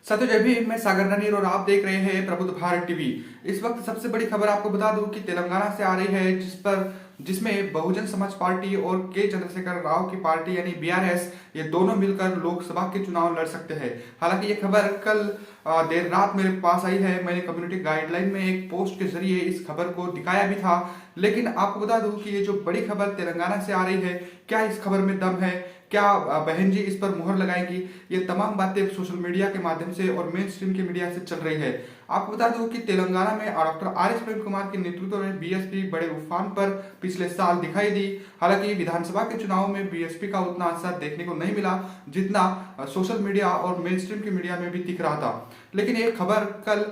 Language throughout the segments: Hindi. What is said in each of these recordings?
साथियों जय भीम। मैं सागर ननीर और आप देख रहे हैं प्रबुद्ध भारत टीवी। इस वक्त सबसे बड़ी खबर आपको बता दूं कि तेलंगाना से आ रही है, जिसमें बहुजन समाज पार्टी और के चंद्रशेखर राव की पार्टी यानी बीआरएस ये दोनों मिलकर लोकसभा के चुनाव लड़ सकते हैं। हालांकि ये खबर कल देर रात मेरे पास आई है। मैंने कम्युनिटी गाइडलाइन में एक पोस्ट के जरिए इस खबर को दिखाया भी था, लेकिन आपको बता दूं कि ये जो बड़ी खबर तेलंगाना से आ रही है, क्या इस खबर में दम है, क्या बहन जी इस पर मुहर लगाएंगी, ये तमाम बातें सोशल मीडिया के माध्यम से और मेन स्ट्रीम के मीडिया से चल रही है। आपको बता दूं कि तेलंगाना में डॉक्टर आर.एस. प्रेम कुमार के नेतृत्व में बीएसपी बड़े उफान पर पिछले साल दिखाई दी। हालांकि विधानसभा के चुनाव में बीएसपी का उतना असर देखने को नहीं मिला जितना सोशल मीडिया और मेन स्ट्रीम के मीडिया में भी दिख रहा था। लेकिन ये खबर कल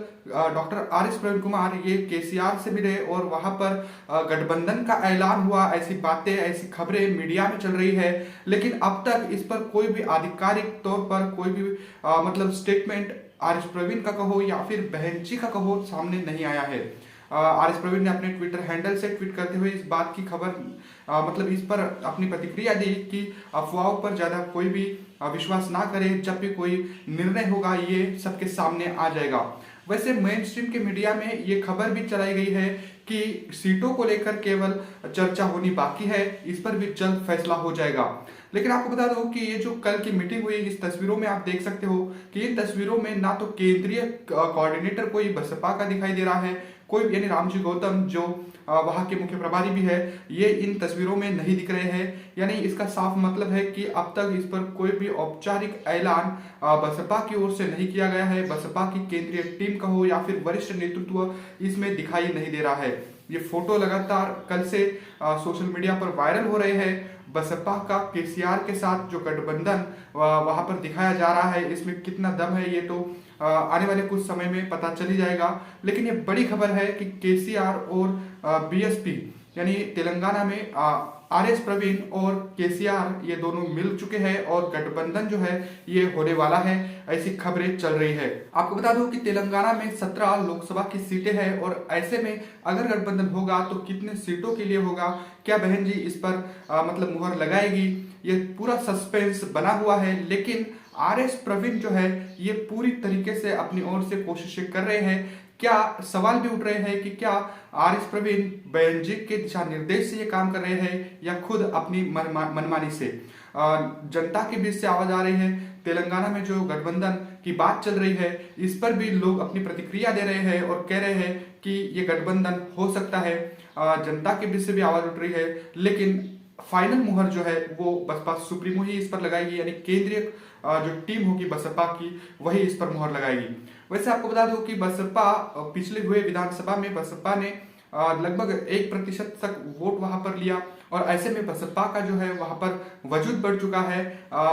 डॉक्टर आर.एस. प्रेम कुमार ये केसीआर से मिले और वहां पर गठबंधन का ऐलान हुआ, ऐसी बातें ऐसी खबरें मीडिया में चल रही है। लेकिन अब तक इस पर कोई भी आधिकारिक तौर पर कोई भी मतलब स्टेटमेंट आर.एस. प्रवीण का कहो या फिर बहन जी का कहो सामने नहीं आया है। आर.एस. प्रवीण ने अपने ट्विटर हैंडल से ट्वीट करते हुए इस बात की खबर मतलब इस पर अपनी प्रतिक्रिया दी कि अफवाहों पर ज्यादा कोई भी विश्वास ना करे, जब भी कोई निर्णय होगा ये सबके सामने आ जाएगा। वैसे मेन स्ट्रीम के मीडिया में ये खबर भी चलाई गई है कि सीटों को लेकर केवल चर्चा होनी बाकी है, इस पर भी जल्द फैसला हो जाएगा। लेकिन आपको बता दो कि ये जो कल की मीटिंग हुई, इस तस्वीरों में आप देख सकते हो कि इन तस्वीरों में ना तो केंद्रीय कोऑर्डिनेटर कोई बसपा का दिखाई दे रहा है, कोई यानी रामजी गौतम जो वहां के मुख्य प्रभारी भी है, ये इन तस्वीरों में नहीं दिख रहे हैं। यानी इसका साफ मतलब है कि अब तक इस पर कोई भी औपचारिक ऐलान बसपा की ओर से नहीं किया गया है। बसपा की केंद्रीय टीम का हो या फिर वरिष्ठ नेतृत्व इसमें दिखाई नहीं दे रहा है। ये फोटो लगातार कल से सोशल मीडिया पर वायरल हो रहे हैं। बसपा का केसीआर के साथ जो गठबंधन वहां पर दिखाया जा रहा है, इसमें कितना दम है ये तो आने वाले कुछ समय में पता चल ही जाएगा। लेकिन ये बड़ी खबर है कि केसीआर और बीएसपी यानी तेलंगाना में आर.एस. प्रवीण और केसीआर ये दोनों मिल चुके हैं और गठबंधन जो है ये होने वाला है, ऐसी खबरें चल रही है। आपको बता दूं कि तेलंगाना में 17 लोकसभा की सीटें हैं और ऐसे में अगर गठबंधन होगा तो कितने सीटों के लिए होगा, क्या बहन जी इस पर मतलब मुहर लगाएगी, ये पूरा सस्पेंस बना हुआ है। लेकिन आर.एस. प्रवीण जो है ये पूरी तरीके से अपनी ओर से कोशिशें कर रहे हैं। क्या सवाल भी उठ रहे हैं कि क्या आर.एस. प्रवीण बहन जी के दिशा निर्देश से ये काम कर रहे हैं या खुद अपनी मनमानी से। जनता के बीच से आवाज आ रही है। तेलंगाना में जो गठबंधन की बात चल रही है, इस पर भी लोग अपनी प्रतिक्रिया दे रहे हैं और कह रहे हैं कि ये गठबंधन हो सकता है। जनता के बीच से भी आवाज उठ रही है, लेकिन फाइनल मुहर जो है वो बसपा सुप्रीमो ही इस पर लगाएगी, यानी केंद्रीय जो टीम होगी बसपा की वही इस पर मुहर लगाएगी। वैसे आपको बता दूं कि बसपा पिछले हुए विधानसभा में बसपा ने लगभग 1% तक वोट वहां पर लिया और ऐसे में बसपा का जो है वहां पर वजूद बढ़ चुका है।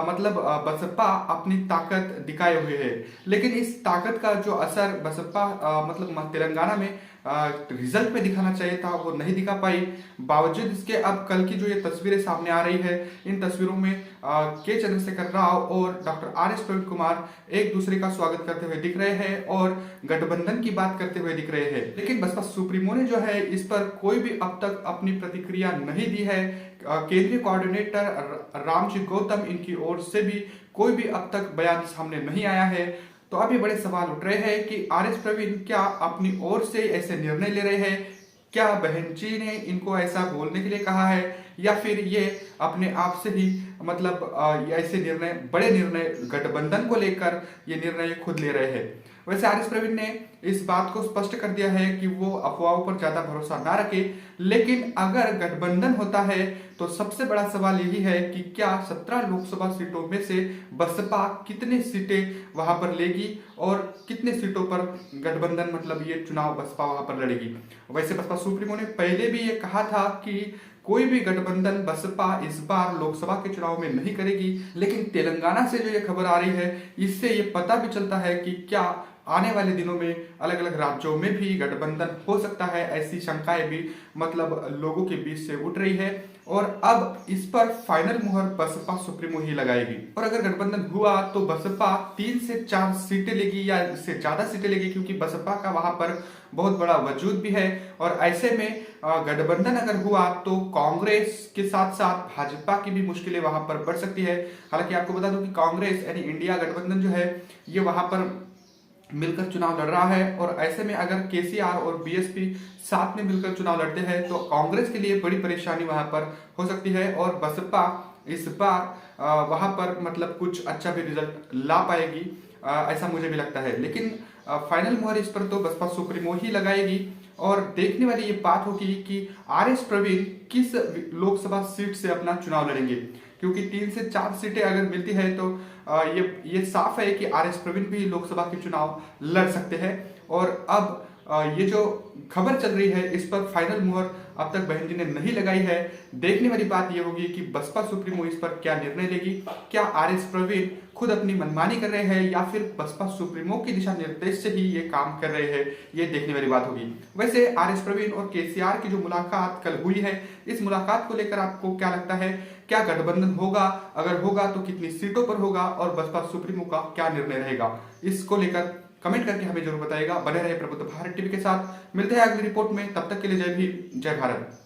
मतलब बसपा अपनी ताकत दिखाए हुए है। लेकिन इस ताकत का जो असर बसपा मतलब तेलंगाना में रिजल्ट में दिखाना चाहिए था, वो नहीं दिखा पाई। बावजूद इसके अब कल की जो ये तस्वीरें सामने आ रही है, इन तस्वीरों में के चंद्रशेखर राव और डॉक्टर आर.एस. प्रवीण कुमार एक दूसरे का स्वागत करते हुए दिख रहे हैं और गठबंधन की बात करते हुए दिख रहे हैं। लेकिन बसपा सुप्रीमो ने जो है इस पर कोई भी अब तक अपनी प्रतिक्रिया नहीं दी है। केंद्रीय कोऑर्डिनेटर रामजी गौतम इनकी ओर से भी कोई भी अब तक बयान सामने नहीं आया है। तो अब ये बड़े सवाल उठ रहे हैं कि आर.एस. प्रवीण क्या अपनी ओर से ऐसे निर्णय ले रहे हैं, क्या बहन जी ने इनको ऐसा बोलने के लिए कहा है या फिर ये अपने आप से ही मतलब ऐसे निर्णय बड़े निर्णय गठबंधन को लेकर ये निर्णय खुद ले रहे हैं। वैसे आर.एस. प्रवीण ने इस बात को स्पष्ट कर दिया है कि वो अफवाहों पर ज्यादा भरोसा ना रखे। लेकिन अगर गठबंधन होता है तो सबसे बड़ा सवाल यही है कि क्या 17 लोकसभा सीटों में से बसपा कितने सीटें वहां पर लेगी और कितने सीटों पर गठबंधन मतलब ये चुनाव बसपा वहां पर लड़ेगी। वैसे बसपा सुप्रीमो ने पहले भी ये कहा था कि कोई भी गठबंधन बसपा इस बार लोकसभा के चुनाव में नहीं करेगी। लेकिन तेलंगाना से जो ये खबर आ रही है, इससे ये पता भी चलता है कि क्या आने वाले दिनों में अलग अलग राज्यों में भी गठबंधन हो सकता है। ऐसी शंकाएं भी मतलब लोगों के बीच से उठ रही है और अब इस पर फाइनल मुहर बसपा सुप्रीमो ही लगाएगी। और अगर गठबंधन हुआ तो बसपा 3 से 4 सीटें लेगी या इससे ज्यादा सीटें लेगी, क्योंकि बसपा का वहां पर बहुत बड़ा वजूद भी है। और ऐसे में गठबंधन अगर हुआ तो कांग्रेस के साथ साथ भाजपा की भी मुश्किलें वहां पर बढ़ सकती है। हालांकि आपको बता दूं कि कांग्रेस यानी इंडिया गठबंधन जो है ये वहां पर मिलकर चुनाव लड़ रहा है और ऐसे में अगर केसीआर और बीएसपी साथ में मिलकर चुनाव लड़ते हैं तो कांग्रेस के लिए बड़ी परेशानी वहां पर हो सकती है और बसपा इस बार वहां पर मतलब कुछ अच्छा भी रिजल्ट ला पाएगी, ऐसा मुझे भी लगता है। लेकिन फाइनल मुहर इस पर तो बसपा सुप्रीमो ही लगाएगी और देखने वाली ये बात होगी कि आरएस प्रवीण किस लोकसभा सीट से अपना चुनाव लड़ेंगे, क्योंकि 3 से 4 सीटें अगर मिलती है तो ये साफ है कि आरएस प्रवीण भी लोकसभा के चुनाव लड़ सकते हैं। और अब ये जो खबर चल रही है इस पर फाइनल मुहर अब तक बहन जी ने नहीं लगाई है। देखने वाली बात ये होगी कि बसपा सुप्रीमो इस पर क्या निर्णय लेगी। क्या आरएस प्रवीण खुद अपनी मनमानी कर रहे हैं या फिर बसपा सुप्रीमो के दिशा निर्देश से ही ये काम कर रहे हैं, ये देखने वाली बात होगी। वैसे आरएस प्रवीण और केसीआर की जो मुलाकात कल हुई है, इस मुलाकात को लेकर आपको क्या लगता है? क्या गठबंधन होगा? अगर होगा तो कितनी सीटों पर होगा और बसपा सुप्रीमो का क्या निर्णय रहेगा? इसको लेकर कमेंट करके हमें जरूर बताइएगा। बने रहे प्रबुद्ध भारत टीवी के साथ। मिलते हैं अगली रिपोर्ट में, तब तक के लिए जय भीम, जय भारत।